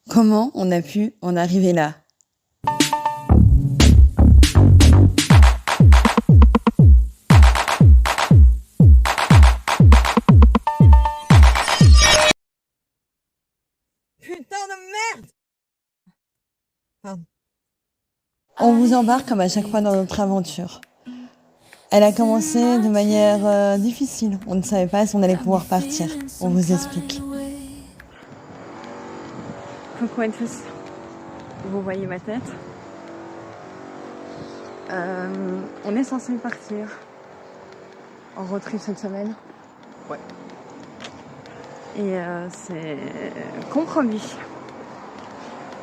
Comment on a pu en arriver là? Putain de merde! Pardon. On vous embarque comme à chaque fois dans notre aventure. Elle a commencé de manière difficile. On ne savait pas si on allait pouvoir partir. On vous explique. Coucou à tous. Vous voyez ma tête. On est censé partir en road trip cette semaine. Ouais. Et c'est compromis.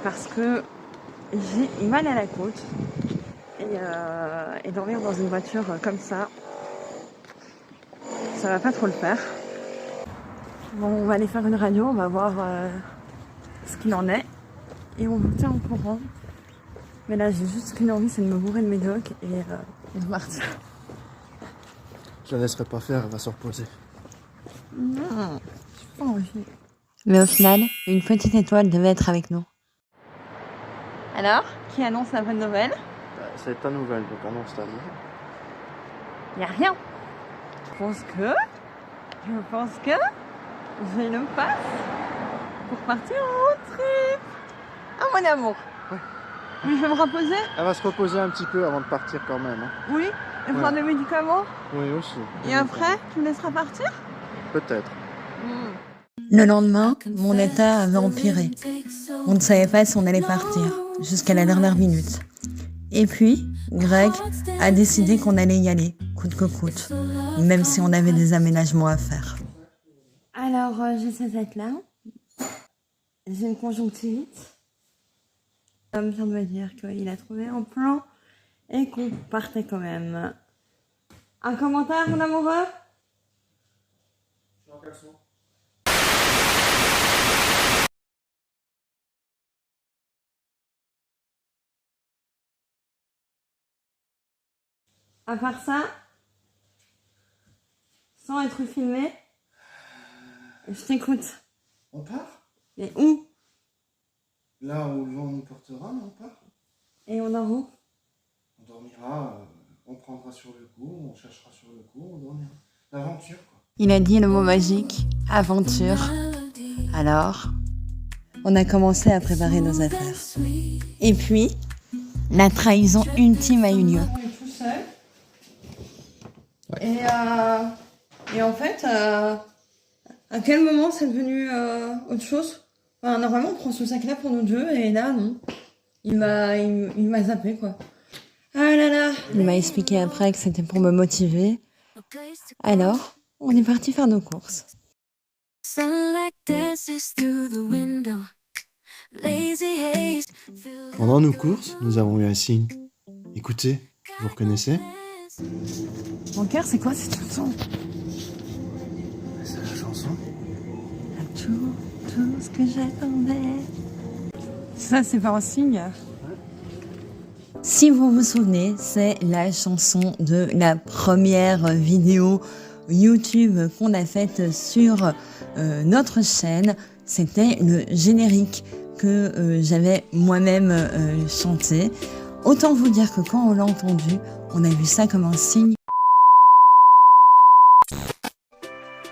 Parce que j'ai mal à la côte. Et dormir dans une voiture comme ça va pas trop le faire. Bon, on va aller faire une radio, on va voir ce qu'il en est. Et on vous tient au courant. Mais là, j'ai juste qu'une envie, c'est de me bourrer de médoc et de partir. Je la laisserai pas faire, elle va se reposer. Non, j'ai pas envie. Mais au final, une petite étoile devait être avec nous. Alors, qui annonce la bonne nouvelle? C'est ta nouvelle, donc annonce ta nouvelle. Y a rien. Je pense que j'ai le pass pour partir en road trip. Ah, mon amour. Ouais. Oui, je vais me reposer. Elle va se reposer un petit peu avant de partir quand même. Hein. Oui, et prendre des médicaments. Oui, aussi. Et après, tu me laisseras partir? Peut-être. Le lendemain, mon état avait empiré. On ne savait pas si on allait partir, jusqu'à la dernière minute. Et puis, Greg a décidé qu'on allait y aller, coûte que coûte, même si on avait des aménagements à faire. Alors, j'ai cette tête-là. J'ai une conjonctivite. L'homme vient de me dire qu'il a trouvé un plan et qu'on partait quand même. Un commentaire, mon amoureux? À part ça, sans être filmé, je t'écoute. On part? Mais où? Là où le vent nous portera, on part. Et on dort où? On dormira, on prendra sur le coup, on cherchera sur le coup, on dormira. L'aventure, quoi. Il a dit le mot magique, aventure. Alors, on a commencé à préparer nos affaires. Et puis, la trahison ultime a eu lieu. On est tout seul. Ouais. Et en fait, à quel moment c'est devenu autre chose? Enfin, normalement, on prend ce sac-là pour nous deux, et là, non. Il m'a zappé, quoi. Ah là là. Il m'a expliqué après que c'était pour me motiver. Alors, on est parti faire nos courses. Pendant nos courses, nous avons eu un signe. Écoutez, vous reconnaissez? Mon cœur, c'est quoi cette chanson? C'est la chanson. Tout ce que j'attendais. Ça, c'est pas un signe. Si vous vous souvenez, c'est la chanson de la première vidéo YouTube qu'on a faite sur notre chaîne. C'était le générique que j'avais moi-même chanté. Autant vous dire que quand on l'a entendu, on a vu ça comme un signe.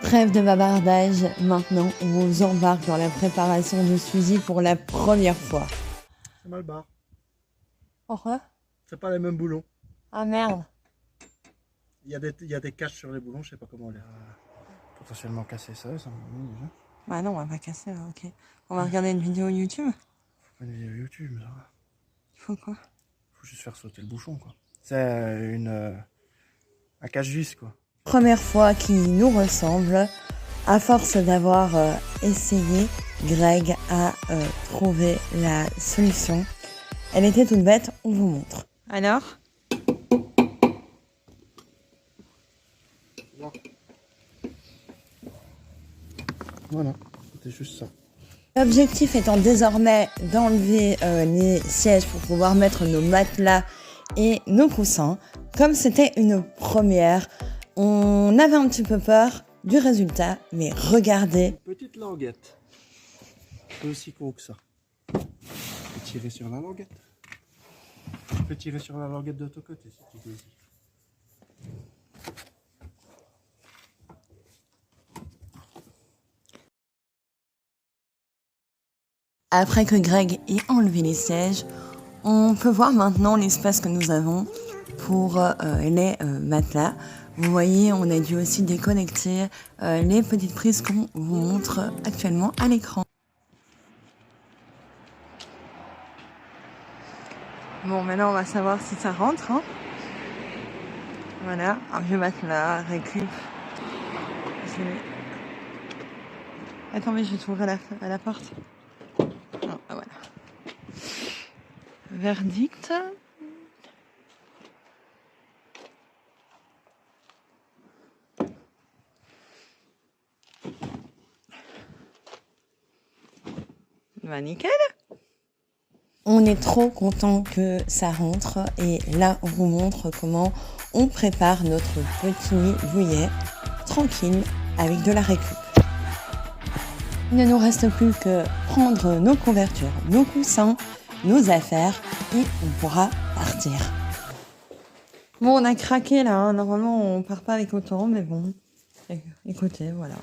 Trêve de bavardage, maintenant on vous embarque dans la préparation de Suzy pour la première fois. C'est mal barre. Pourquoi? C'est pas les mêmes boulons. Ah merde. Il y a des caches sur les boulons, je sais pas comment les potentiellement casser ça me met déjà. Bah non, on va pas casser là, ok. On va regarder une vidéo YouTube. Faut pas une vidéo YouTube, ça va. Il faut quoi? Faut juste faire sauter le bouchon, quoi. C'est un cache-vis, quoi. Première fois qui nous ressemble. À force d'avoir essayé, Greg a trouvé la solution. Elle était toute bête, on vous montre. Alors? Voilà, c'était juste ça. L'objectif étant désormais d'enlever les sièges pour pouvoir mettre nos matelas et nos coussins. Comme c'était une première, on avait un petit peu peur du résultat, mais regardez. Petite languette. C'est aussi gros que ça. tirer sur la languette. Tu peux tirer sur la languette de ton côté si tu désires. Après que Greg ait enlevé les sièges, on peut voir maintenant l'espace que nous avons pour les matelas. Vous voyez, on a dû aussi déconnecter les petites prises qu'on vous montre actuellement à l'écran. Bon, maintenant on va savoir si ça rentre. Hein. Voilà, un vieux matelas, récup. Attends, mais je vais t'ouvrir la porte. Ah, voilà. Verdict. Bah nickel. On est trop content que ça rentre et là on vous montre comment on prépare notre petit nid douillet tranquille avec de la récup. Il ne nous reste plus que prendre nos couvertures, nos coussins, nos affaires et on pourra partir. Bon, on a craqué là, hein. Normalement on part pas avec autant, mais bon, écoutez, voilà.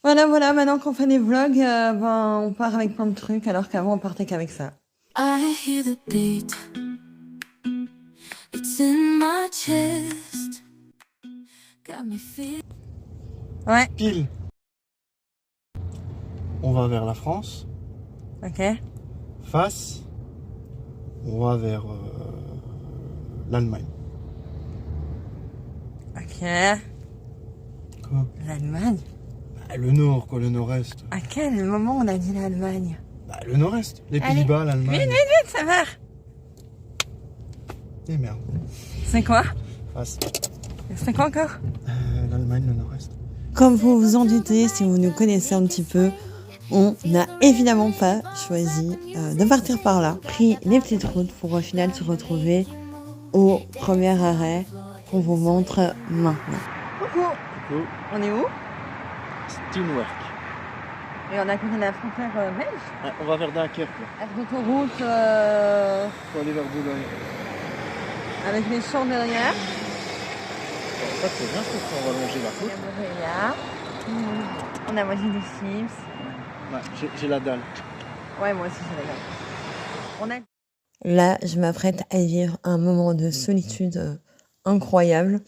Voilà, maintenant qu'on fait des vlogs, on part avec plein de trucs, alors qu'avant on partait qu'avec ça. I hear the beat. It's in my chest. Got me feel. Ouais, Pile. On va vers la France. ok. Face, on va vers l'Allemagne. Ok. Quoi? L'Allemagne? Bah, le nord, quoi, le nord-est. À quel moment on a dit l'Allemagne? Bah, le nord-est. Les Allez. Pays-Bas, l'Allemagne. Vite, ça va. Eh merde. C'est quoi? Face. C'est quoi encore? L'Allemagne, le nord-est. Comme vous vous en doutez, si vous nous connaissez un petit peu, on n'a évidemment pas choisi de partir par là. Pris les petites routes pour au final se retrouver au premier arrêt qu'on vous montre maintenant. Coucou, Coucou. on est où? Steenwerk. Et on a côté de la frontière belge. Ouais, on va vers Dunkerque, là. Aire d'autoroute Faut aller vers Boulogne. avec les champs derrière. Bon, ça c'est bien, je pense qu'on va longer la Il y côte. a Montréal. On a mangé des chips. Ouais, j'ai la dalle. Ouais, moi aussi, j'ai la dalle. Là, je m'apprête à vivre un moment de solitude incroyable.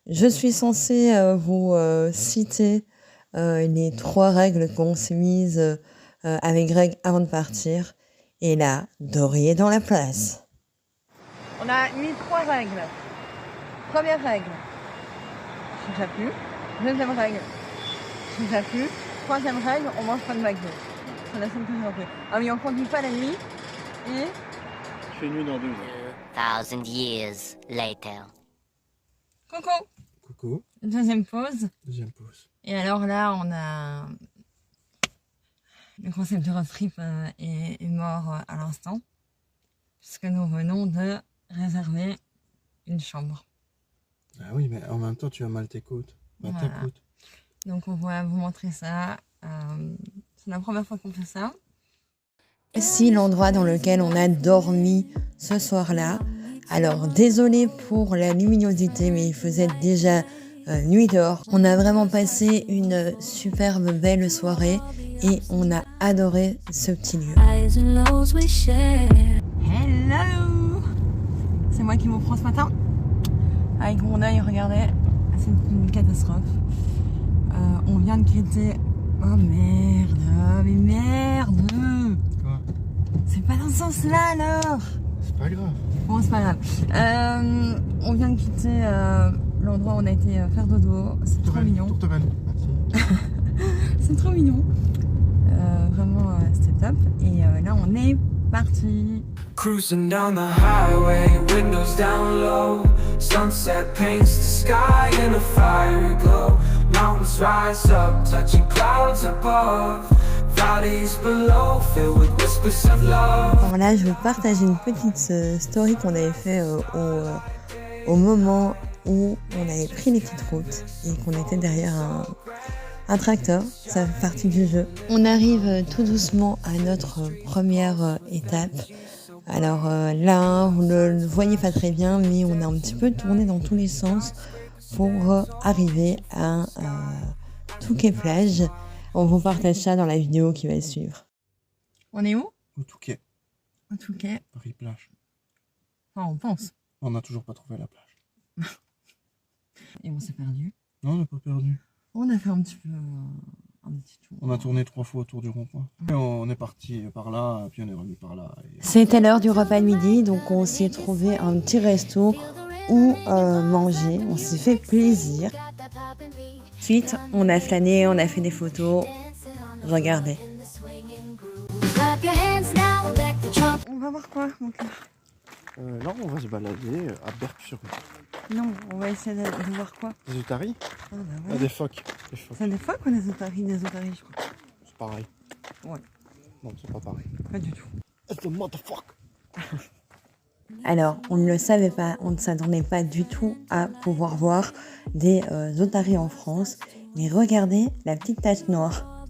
Je suis censée vous citer les 3 règles qu'on s'est mises avec Greg avant de partir. Et là, Dory est dans la place. On a mis 3 règles. Première règle, je ne sais plus. Deuxième règle, je ne sais plus. Troisième règle, on mange pas de McDo. C'est la seule que j'ai appris. Ah oui, on conduit pas la nuit. Et Il fait nuit dans 2 heures. 2000 years later. coucou. Coucou. Deuxième pause. Deuxième pause. Et alors là, on a... Le concept de road trip est mort à l'instant. Puisque nous venons de réserver une chambre. Ah oui, mais en même temps, tu as mal tes côtes. Mal tes Voilà. côtes. Donc on va vous montrer ça. C'est la première fois qu'on fait ça. Si l'endroit dans lequel on a dormi ce soir-là, alors désolé pour la luminosité, mais il faisait déjà nuit dehors. On a vraiment passé une superbe belle soirée et on a adoré ce petit lieu. Highs and lows we share. Hello! C'est moi qui vous prends ce matin. Avec mon œil, regardez, c'est une catastrophe. On vient de quitter... Oh merde, mais merde! Quoi? C'est pas dans ce sens-là alors! C'est pas grave. Bon, c'est pas grave. On vient de quitter l'endroit où on a été faire dodo. C'est trop mignon. Tourterelle. Merci. C'est trop mignon. Vraiment, c'était top. Et là, on est parti. Cruising down the highway, windows down low. Sunset paints the sky in a fiery glow. Mountains rise up, touching clouds above. Valleys below, filled with whispers of love. Alors là, je vais partager une petite story qu'on avait fait au moment où on avait pris les petites routes et qu'on était derrière un tracteur, ça fait partie du jeu. On arrive tout doucement à notre première étape. Alors là, vous ne le voyez pas très bien, mais on a un petit peu tourné dans tous les sens pour arriver à Touquet plage. On vous partage ça dans la vidéo qui va suivre. On est où? Au Touquet, Au Touquet. Paris-Plage. Enfin, on pense. On n'a toujours pas trouvé la plage. Et on s'est perdu. Non, on n'a pas perdu. On a fait un petit peu un petit tour. On a tourné 3 fois autour du rond-point. Et on est parti par là, puis on est revenu par là. Et... C'était l'heure du repas de midi, donc on s'est trouvé un petit resto où manger. On s'est fait plaisir. Ensuite, on a flâné, on a fait des photos. Regardez. On va voir quoi, mon cœur? Là, on va se balader à Berck-sur-Mer. Non, on va essayer de voir quoi? Des otaries? Ah, bah Ah, ouais. des phoques. Des phoques. C'est des phoques ou des otaries? Des otaries, je crois. C'est pareil. Ouais. Non, c'est pas pareil. Pas du tout. It's the motherfuck. Alors, on ne le savait pas, on ne s'attendait pas du tout à pouvoir voir des otaries en France. Mais regardez la petite tache noire.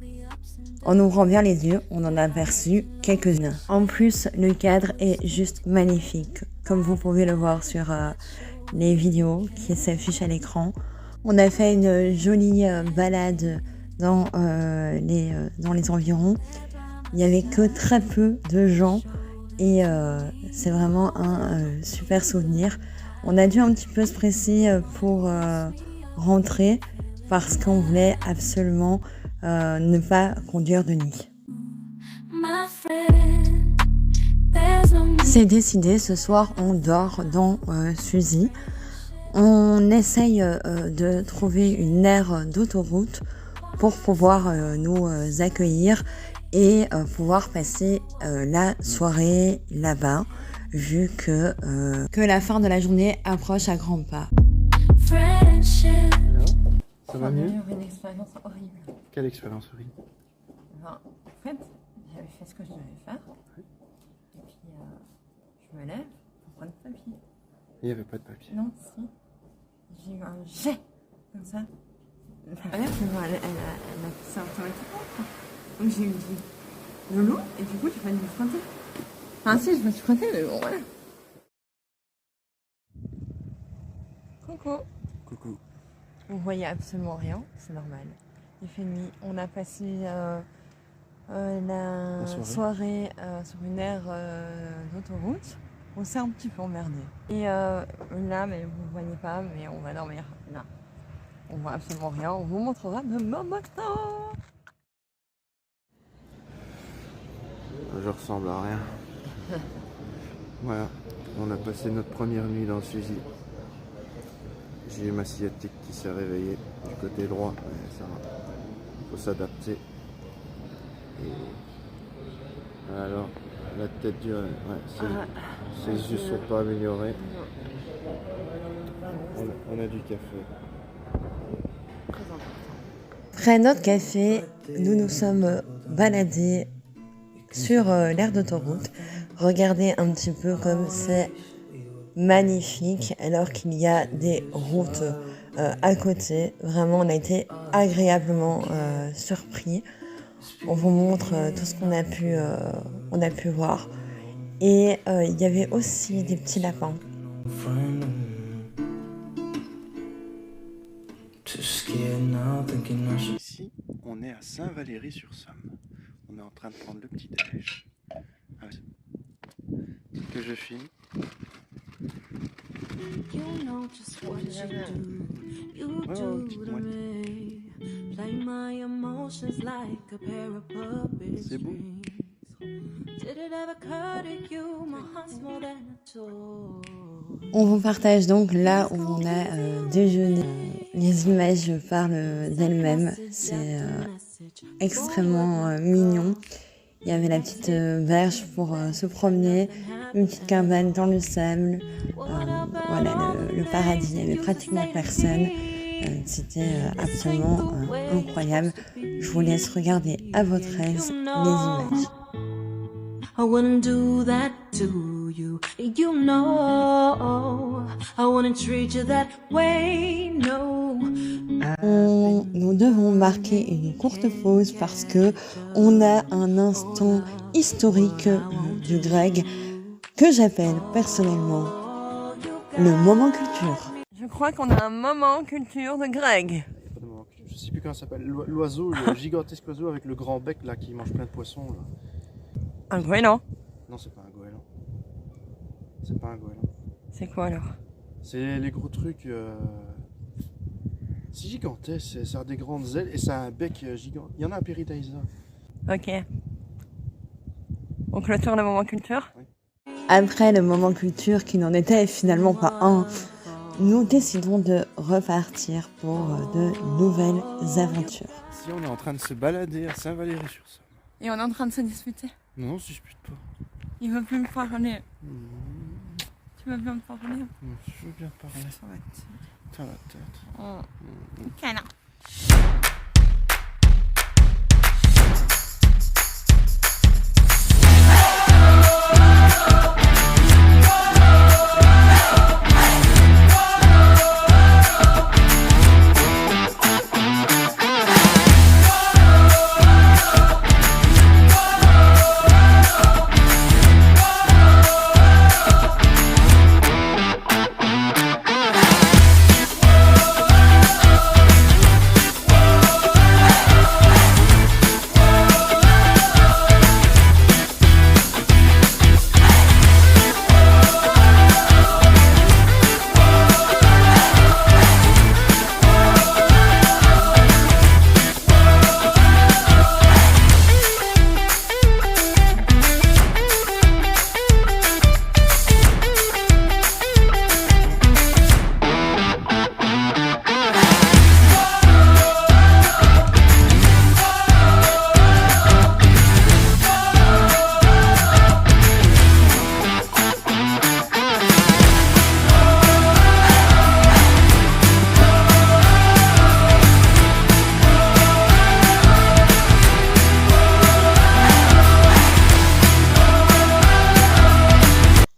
En ouvrant bien les yeux, on en a aperçu quelques-unes. En plus, le cadre est juste magnifique, comme vous pouvez le voir sur les vidéos qui s'affichent à l'écran. On a fait une jolie balade dans les environs. Il n'y avait que très peu de gens et c'est vraiment un super souvenir. On a dû un petit peu se presser pour rentrer parce qu'on voulait absolument ne pas conduire de nuit. C'est décidé, ce soir on dort dans Suzy. On essaye de trouver une aire d'autoroute pour pouvoir nous accueillir et pouvoir passer la soirée là-bas, vu que la fin de la journée approche à grands pas. Ça va mieux? Une expérience horrible. Quelle expérience horrible? Enfin, en fait, j'avais fait ce que je devais faire. Et puis, je me lève pour prendre le papier. Il n'y avait pas de papier. Non, si. J'ai eu un jet, comme ça. La mère, elle a fait ça automatiquement, quoi. Donc j'ai eu de l'eau, et du coup, j'ai pas dû me frotter. Enfin, si, je me suis frottée, mais bon, voilà. Coucou. Coucou. Vous voyez absolument rien, c'est normal. Il fait nuit. On a passé la soirée sur une aire d'autoroute. On s'est un petit peu emmerdé. Et là, mais vous ne voyez pas, mais on va dormir là. On voit absolument rien. On vous montrera demain matin. Je ressemble à rien. Voilà, on a passé notre première nuit dans le Suzy. J'ai eu ma sciatique qui s'est réveillée du côté droit, mais ça va. Il faut s'adapter. Et alors, la tête dure, ouais, ses yeux sont pas améliorés. On a du café. Après notre café, nous nous sommes baladés sur l'aire d'autoroute. Regardez un petit peu comme c'est magnifique alors qu'il y a des routes à côté. Vraiment, on a été agréablement surpris. On vous montre tout ce qu'on a pu voir. Et il y avait aussi des petits lapins. Ici, on est à Saint-Valery-sur-Somme. On est en train de prendre le petit déj. Que je filme. C'est beau. On vous partage donc là où on a déjeuné. Les images parlent d'elles-mêmes. C'est extrêmement mignon. Il y avait la petite berge pour se promener, une petite cabane dans le sable. Voilà, le paradis, il n'y avait pratiquement personne. C'était absolument incroyable. Je vous laisse regarder à votre aise les images. I wouldn't do that to you. You know, I wouldn't treat you that way, no. Nous devons marquer une courte pause parce que on a un instant historique du Greg que j'appelle personnellement le moment culture. Je crois qu'on a un moment culture de Greg. Je sais plus comment ça s'appelle. L'oiseau, le gigantesque oiseau avec le grand bec là qui mange plein de poissons là. Un goéland. Non, c'est pas un goéland. C'est pas un goéland. C'est quoi alors? C'est les gros trucs. C'est gigantesque, ça a des grandes ailes et ça a un bec gigant. Il y en a un Péridaïsa. Ok. On clôture le moment culture? Après le moment culture qui n'en était finalement pas un, nous décidons de repartir pour de nouvelles aventures. Si on est en train de se balader à Saint-Valéry-sur-Somme. Et on est en train de se disputer. Non, on se dispute pas. Il veut plus me parler. Tu veux bien me parler? Je veux bien parler. Ça va être... T'as la tête. Canard.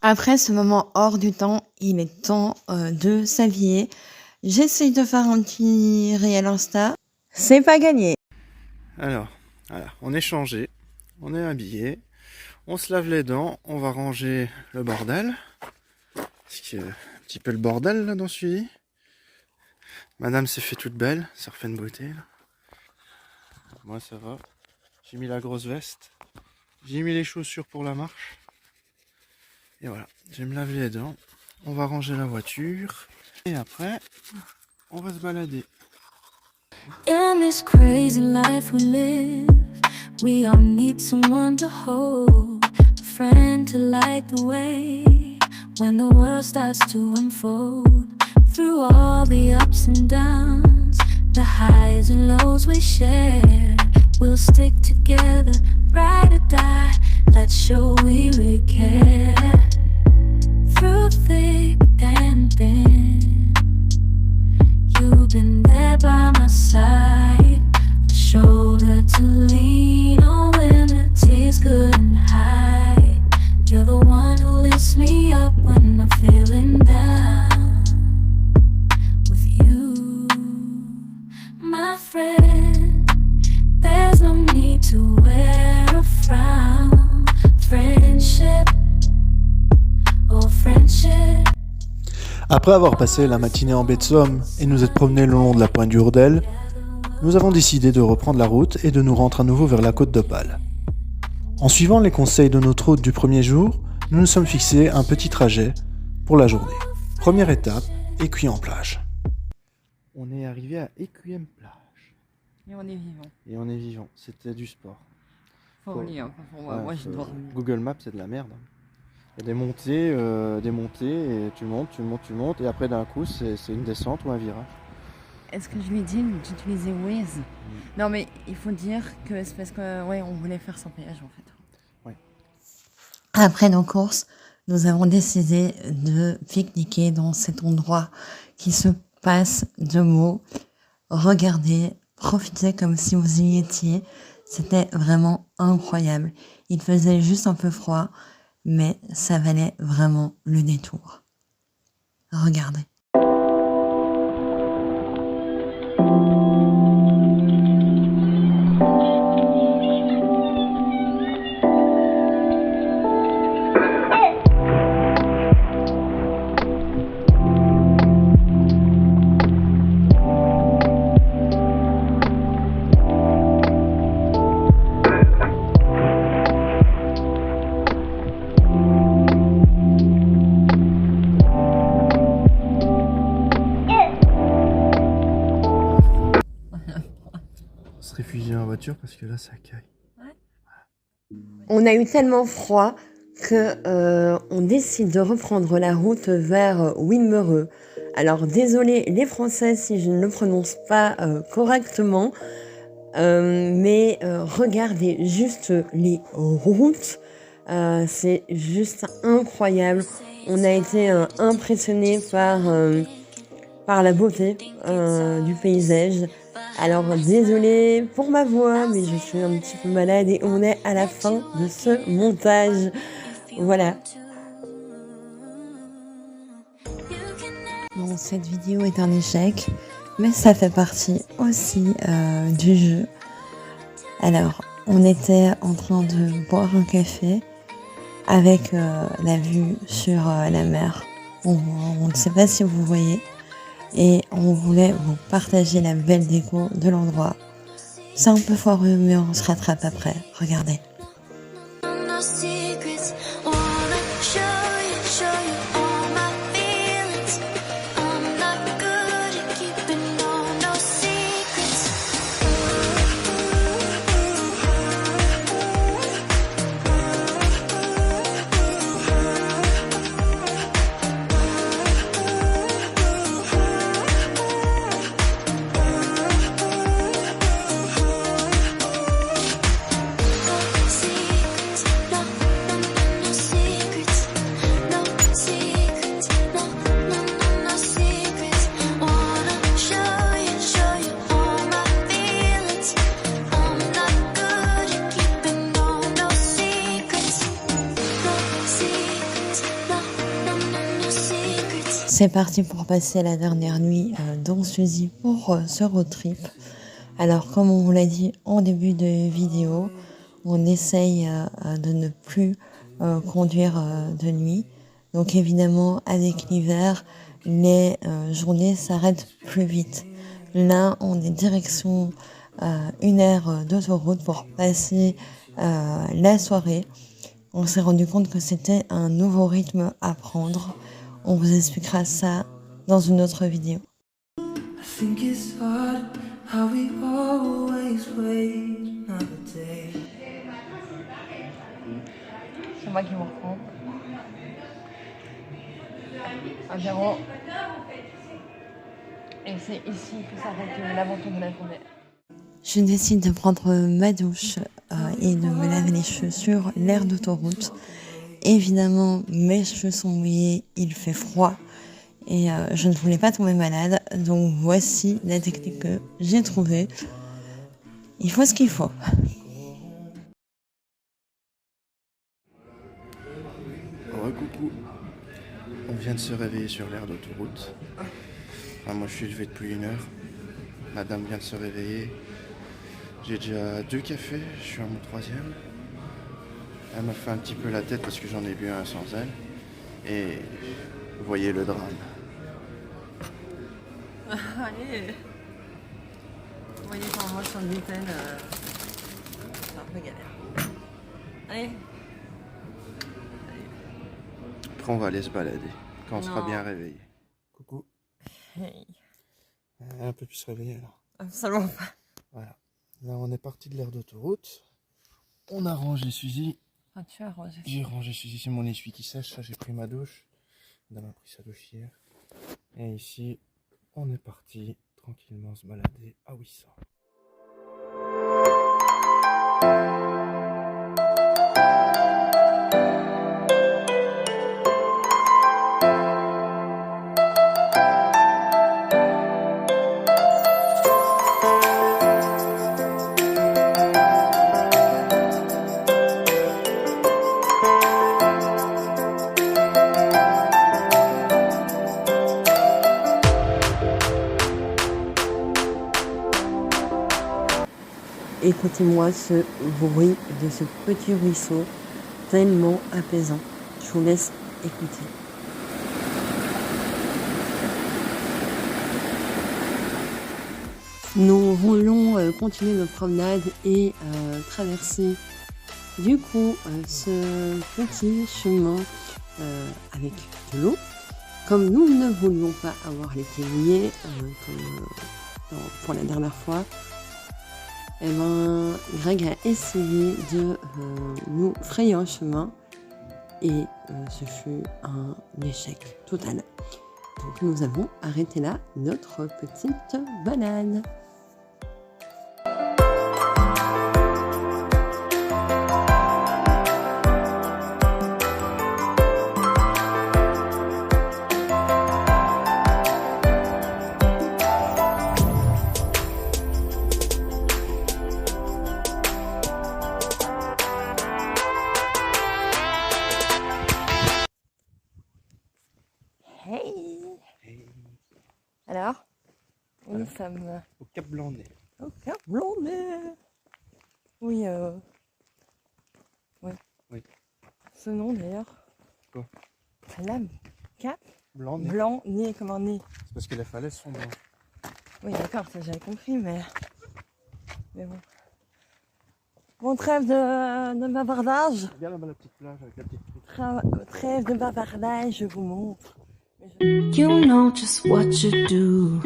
Après ce moment hors du temps, il est temps de s'habiller. J'essaye de faire un petit réel Insta. C'est pas gagné. Alors, voilà, on est changé, on est habillé, on se lave les dents, on va ranger le bordel. Parce qu'il y a un petit peu le bordel là dans ce lit. Madame s'est fait toute belle, ça refait une beauté là. Moi ça va. J'ai mis la grosse veste. J'ai mis les chaussures pour la marche. Et voilà, je vais me laver les dents. On va ranger la voiture. Et après, on va se balader. In this crazy life we live, we all need someone to hold, a friend to light the way when the world starts to unfold. Through all the ups and downs, the highs and lows we share, we'll stick together, ride or die, let's show we really care. Through thick and thin, you've been there by my side, a shoulder to lean on when the tears couldn't hide. You're the one who lifts me up when I'm feeling down. With you, my friend, there's no need to wear a frown. Friendship, oh friendship. Après avoir passé la matinée en baie de Somme et nous être promenés le long de la pointe du Hourdel, nous avons décidé de reprendre la route et de nous rendre à nouveau vers la côte d'Opale. En suivant les conseils de notre hôte du premier jour, nous nous sommes fixés un petit trajet pour la journée. Première étape, Écuyen-Plage. On est arrivé à Écuyen-Plage. Et on est vivant. Et on est vivant, c'était du sport. Faut lire, pour moi. Ouais, Moi, je dois. Google Maps, c'est de la merde. Il y a des montées, et tu montes, et après d'un coup, c'est une descente ou un virage. Est-ce que je lui dis d'utiliser Waze? Non, mais il faut dire que c'est parce que, ouais, on voulait faire sans péage en fait. Ouais. Après nos courses, nous avons décidé de pique-niquer dans cet endroit qui se passe de mots. Regardez, profitez comme si vous y étiez. C'était vraiment incroyable. Il faisait juste un peu froid, mais ça valait vraiment le détour. Regardez. On se réfugie en voiture parce que là ça caille. On a eu tellement froid que on décide de reprendre la route vers Wimereux. Alors désolé les Français si je ne le prononce pas correctement, mais regardez juste les routes, c'est juste incroyable. On a été impressionnés par la beauté du paysage. Alors désolé pour ma voix, mais je suis un petit peu malade et on est à la fin de ce montage. Voilà. Bon, cette vidéo est un échec, mais ça fait partie aussi du jeu. Alors, on était en train de boire un café avec la vue sur la mer. On ne sait pas si vous voyez. Et on voulait vous partager la belle déco de l'endroit. C'est un peu foireux, mais on se rattrape après. Regardez. No secrets, wanna show you all my feelings. I'm not good at keeping no secrets. C'est parti pour passer la dernière nuit dans Suzy pour ce road trip. Alors comme on vous l'a dit en début de vidéo, on essaye de ne plus conduire de nuit. Donc évidemment avec l'hiver, les journées s'arrêtent plus vite. Là on est direction 1 heure d'autoroute pour passer la soirée. On s'est rendu compte que c'était un nouveau rythme à prendre. On vous expliquera ça dans une autre vidéo. I think it's hard how we always wait another day. C'est moi qui vous reprends. Apéro. Et c'est ici que s'arrête l'aventure de la journée. Je décide de prendre ma douche et de me laver les cheveux sur l'aire d'autoroute. Évidemment, mes cheveux sont mouillés, il fait froid et je ne voulais pas tomber malade. Donc voici la technique que j'ai trouvée. Il faut ce qu'il faut. Recoucou. On vient de se réveiller sur l'aire d'autoroute. Enfin, moi je suis levé depuis 1 heure. Madame vient de se réveiller. J'ai déjà 2 cafés, je suis à mon 3e. Elle m'a fait un petit peu la tête parce que j'en ai bu un sans elle. Et vous voyez le drame. Allez. Vous voyez quand moi je suis en gluten, c'est un peu galère. Allez. Après on va aller se balader quand on sera Non. bien réveillé. Coucou. Hey. Un peu plus réveillé alors. Absolument pas. Voilà. Là on est parti de l'aire d'autoroute. On a rangé Suzy. Ah, tu as rangé. J'ai rangé Suzy, c'est mon essuie qui sèche. Ça j'ai pris ma douche. Madame a pris sa douche hier. Et ici on est parti tranquillement se balader à 800. écoutez-moi ce bruit de ce petit ruisseau tellement apaisant. Je vous laisse écouter. Nous voulons continuer notre promenade et traverser du coup ce petit chemin avec de l'eau. Comme nous ne voulions pas avoir les pieds mouillés, comme pour la dernière fois, eh ben, Greg a essayé de nous frayer un chemin et ce fut un échec total. Donc nous avons arrêté là notre petite balade. Alors, nous sommes Au Cap Blanc-Nez. au Cap Blanc-Nez. Oui, oui. Oui. Ce nom d'ailleurs. Quoi? La Cap Blanc-Nez. Blanc-Nez, comme un nez. C'est parce que les falaises sont blanches. Oui, d'accord, ça j'avais compris, mais bon. Bon, trêve de bavardage. Regarde là-bas la petite plage avec la petite poutre. Trêve de bavardage, je vous montre. You know just what you do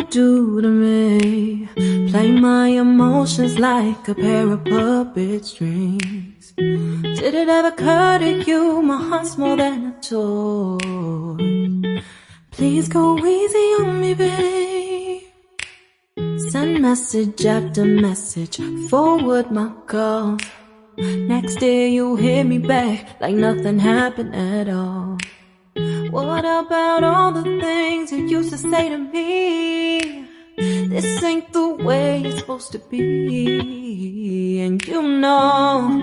to me. Play my emotions like a pair of puppet strings. Did it ever occur to you my heart's more than a toy? Please go easy on me, babe. Send message after message, forward my calls. Next day you hit me back like nothing happened at all. What about all the things you used to say to me? This ain't the way it's supposed to be. And you know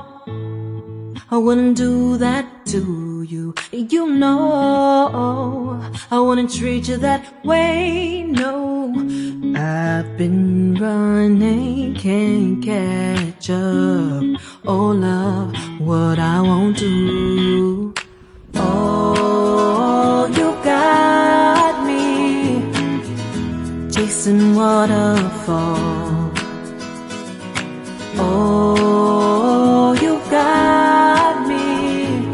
I wouldn't do that to you. You know I wouldn't treat you that way, no. I've been running, can't catch up. Oh love, what I won't do. Oh, you got me chasing waterfall. Oh, you got me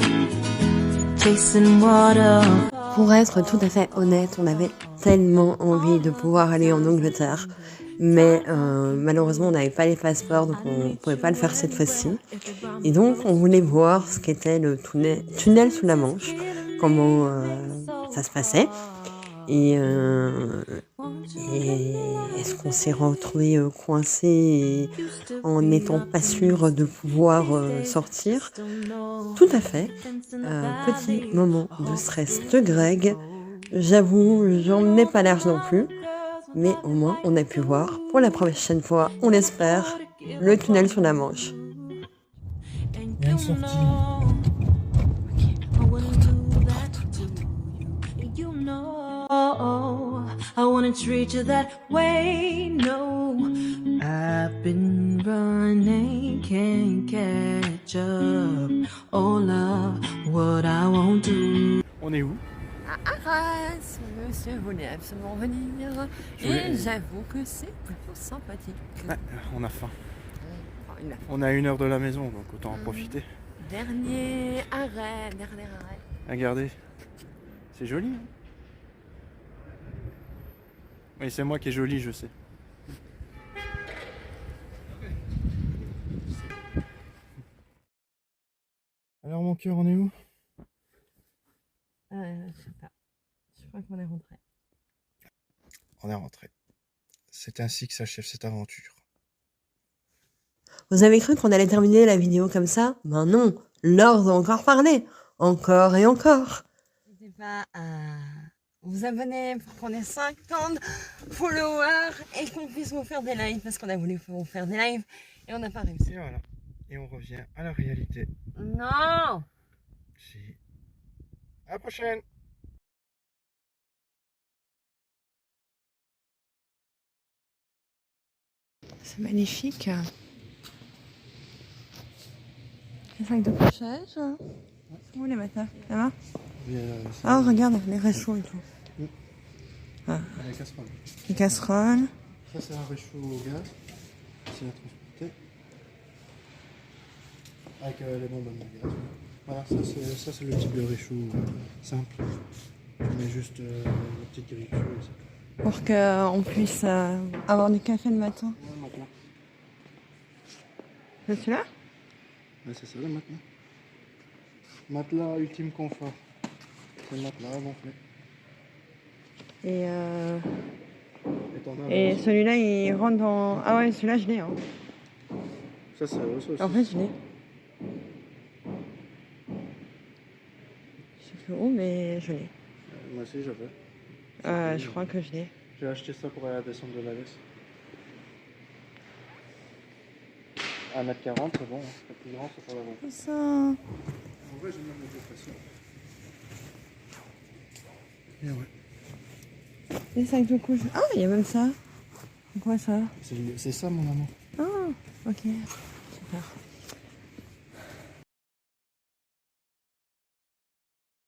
chasing waterfall. Pour être tout à fait honnête, on avait tellement envie de pouvoir aller en Angleterre, mais malheureusement on n'avait pas les passeports, donc on ne pouvait pas le faire cette fois-ci. Et donc on voulait voir ce qu'était le tunnel sous la Manche, comment ça se passait. Et est-ce qu'on s'est retrouvé coincé en n'étant pas sûr de pouvoir sortir? Tout à fait. Petit moment de stress de Greg. J'avoue, j'en ai pas large non plus. Mais au moins, on a pu voir, pour la prochaine fois, on l'espère, le tunnel sur la Manche. Il y a une sortie. I wanna treat you that way, no. I've been running, can't catch up. Oh love, what I won't do. On est où? À Arras, monsieur voulait absolument venir. Et j'avoue que c'est plutôt sympathique. Ouais, on a faim. Enfin, il a On est à 1 heure de la maison, donc autant en profiter. dernier arrêt. Regardez, c'est joli. Hein, oui, c'est moi qui est joli, je sais. Alors mon cœur, on est où? Je sais pas. Je crois qu'on est rentré. On est rentré. C'est ainsi que s'achève cette aventure. Vous avez cru qu'on allait terminer la vidéo comme ça? Ben non, Lord a encore parlé. Encore et encore. N'hésitez pas à vous abonner pour qu'on ait 50 followers et qu'on puisse vous faire des lives parce qu'on a voulu vous faire des lives et on n'a pas réussi. Et voilà. Et on revient à la réalité. Non! Si. À la prochaine! C'est magnifique. Les sacs de couchage. Où les matelas? Là-bas? Il y a- Ah, regarde, les réchauds et tout. la casserole. Les casseroles. Ça, c'est un réchaud au gaz. C'est à transporter. Avec les bonbonnes de gaz. Voilà, ça c'est le type de réchaud simple. Tu mets juste la petite grille dessus et ça. Pour qu'on puisse avoir du café le matin. Ouais, maintenant. C'est celui-là? Ouais, c'est ça le matelas. Matelas ultime confort. C'est le matelas gonflé. Et, t'en as et là-bas. celui-là, il rentre dans... Ah ouais, celui-là, je l'ai. Hein. Ça c'est aussi. En fait, je l'ai. Je sais plus où, mais je l'ai. Moi aussi j'avais. Je crois que je l'ai. J'ai acheté ça pour aller à descendre de la laisse. 1m40 c'est bon, hein. C'est plus grand, c'est pas la bon. Ça... En vrai j'ai même les deux façons. Et ouais. Les sacs de couche. Ah, il y a même ça. C'est quoi ça? C'est ça mon amour. Ah, ok. Super.